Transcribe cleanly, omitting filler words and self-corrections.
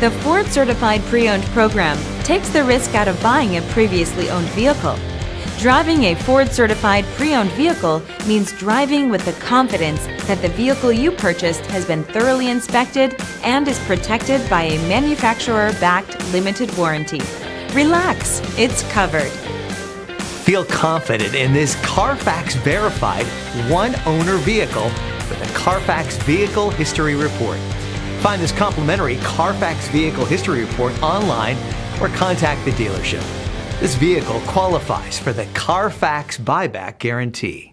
The Ford Certified Pre-Owned program takes the risk out of buying a previously owned vehicle. Driving a Ford Certified Pre-Owned vehicle means driving with the confidence that the vehicle you purchased has been thoroughly inspected and is protected by a manufacturer-backed limited warranty. Relax, it's covered. Feel confident in this CARFAX verified one-owner vehicle with a CARFAX Vehicle History Report. Find this complimentary CARFAX Vehicle History Report online or contact the dealership. This vehicle qualifies for the CARFAX buyback guarantee.